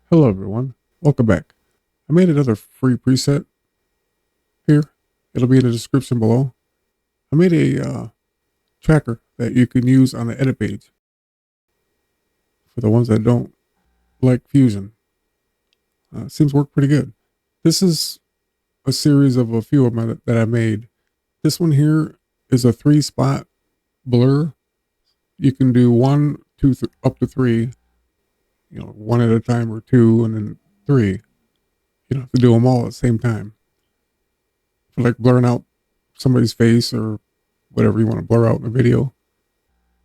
Hello everyone, welcome back. I made another free preset here. It'll be in the description below. I made a tracker that you can use on the edit page for the ones that don't like Fusion. Seems to work pretty good. This is a series of a few of them that I made. This one here is a 3-spot blur. You can do one, two, up to three, one at a time or two and then three. You don't have to do them all at the same time. For like blurring out somebody's face or whatever you want to blur out in a video.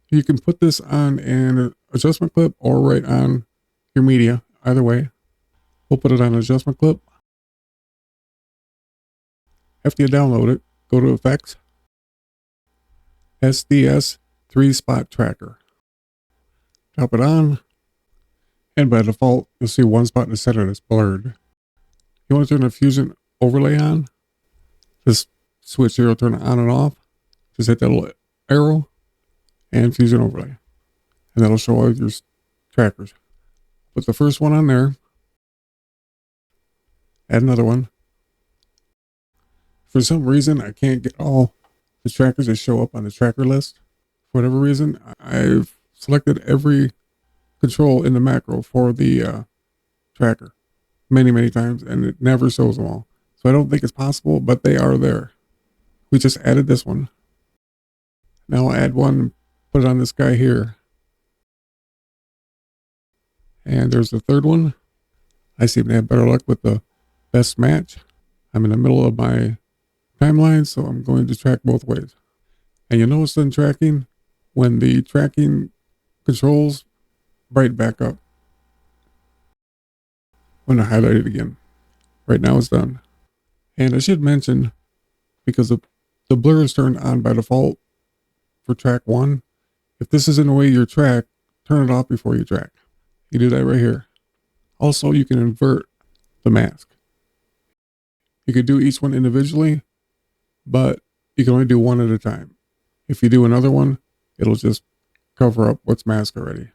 You can put this on an adjustment clip or right on your media. Either way, we'll put it on an adjustment clip. After you download it, go to Effects, SDS 3-spot tracker. Drop it on, and by default, you'll see one spot in the center that's blurred. You want to turn the Fusion overlay on? Just switch here, turn it on and off. Just hit that little arrow and Fusion overlay, and that'll show all your trackers. Put the first one on there, add another one. For some reason, I can't get all the trackers that show up on the tracker list. For whatever reason, I've selected every control in the macro for the tracker many times, and it never shows them all. So I don't think it's possible, but they are there. We just added this one. Now I'll add one, put it on this guy here. And there's the third one. I seem to have better luck with the best match. I'm in the middle of my timeline, so I'm going to track both ways. And you notice in tracking, when the tracking controls brighten back up, I'm going to highlight it again. Right now it's done. And I should mention, because the blur is turned on by default for track 1, if this is in the way you track, turn it off before you track. You do that right here. Also, you can invert the mask. You could do each one individually, but you can only do one at a time. If you do another one, it'll just cover up what's masked already.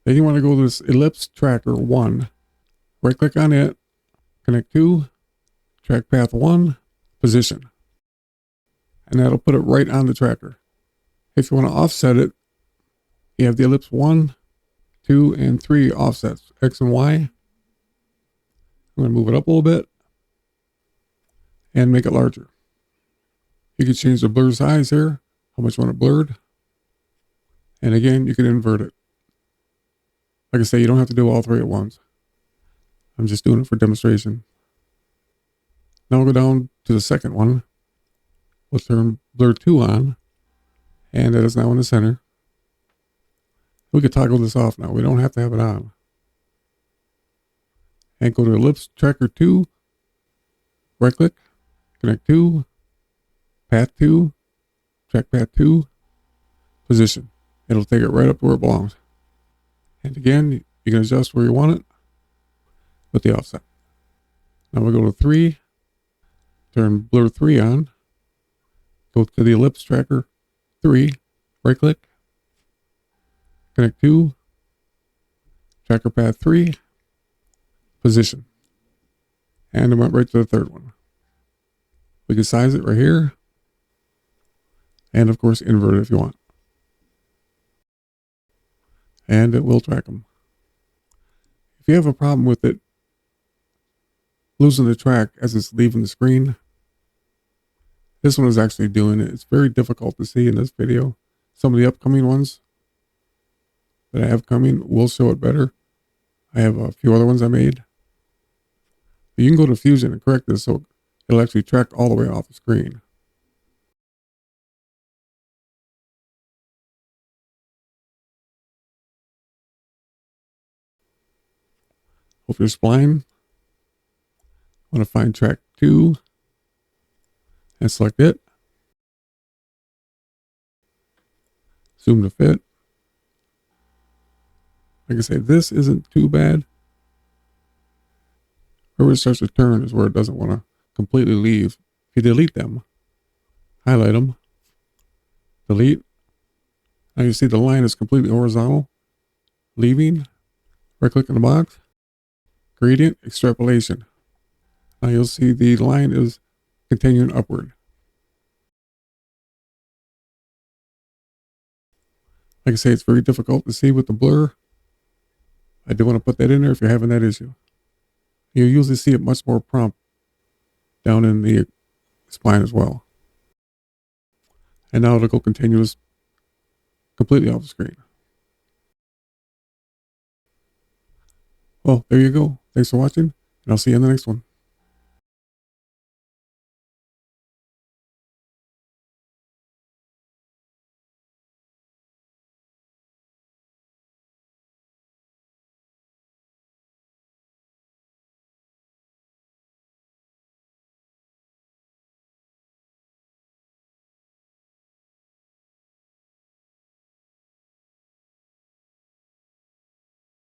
Then you want to go to this ellipse tracker 1. Right click on it, connect to, track path 1, position. And that'll put it right on the tracker. If you want to offset it, you have the ellipse 1, 2, and 3 offsets, X and Y. I'm going to move it up a little bit and make it larger. You can change the blur size here, how much you want it blurred. And again, you can invert it. Like I say, you don't have to do all three at once. I'm just doing it for demonstration. Now we'll go down to the second one. We'll turn blur 2 on, and that is now in the center. We can toggle this off now. We don't have to have it on. And go to ellipse tracker 2, right click, connect to, path 2, track path 2, position. It'll take it right up to where it belongs. And again, you can adjust where you want it with the offset. Now we'll go to 3, turn blur 3 on, go to the ellipse tracker 3, right click, connect to, tracker path 3, position. And I went right to the third one. We can size it right here. And of course, invert it if you want. And it will track them. If you have a problem with it losing the track as it's leaving the screen, this one is actually doing it. It's very difficult to see in this video. Some of the upcoming ones that I have coming will show it better. I have a few other ones I made. But you can go to Fusion and correct this so it'll actually track all the way off the screen. Over your spline, I want to find track 2 and select it. Zoom to fit. Like I say, this isn't too bad. Where it starts to turn is where it doesn't want to completely leave. If you delete them, highlight them, delete. Now you see the line is completely horizontal. Leaving, right click on the box, gradient extrapolation. Now you'll see the line is continuing upward. Like I say, it's very difficult to see with the blur. I do want to put that in there if you're having that issue. You'll usually see it much more prompt down in the spline as well. And now it'll go continuous completely off the screen. Well, there you go. Thanks for watching, and I'll see you in the next one.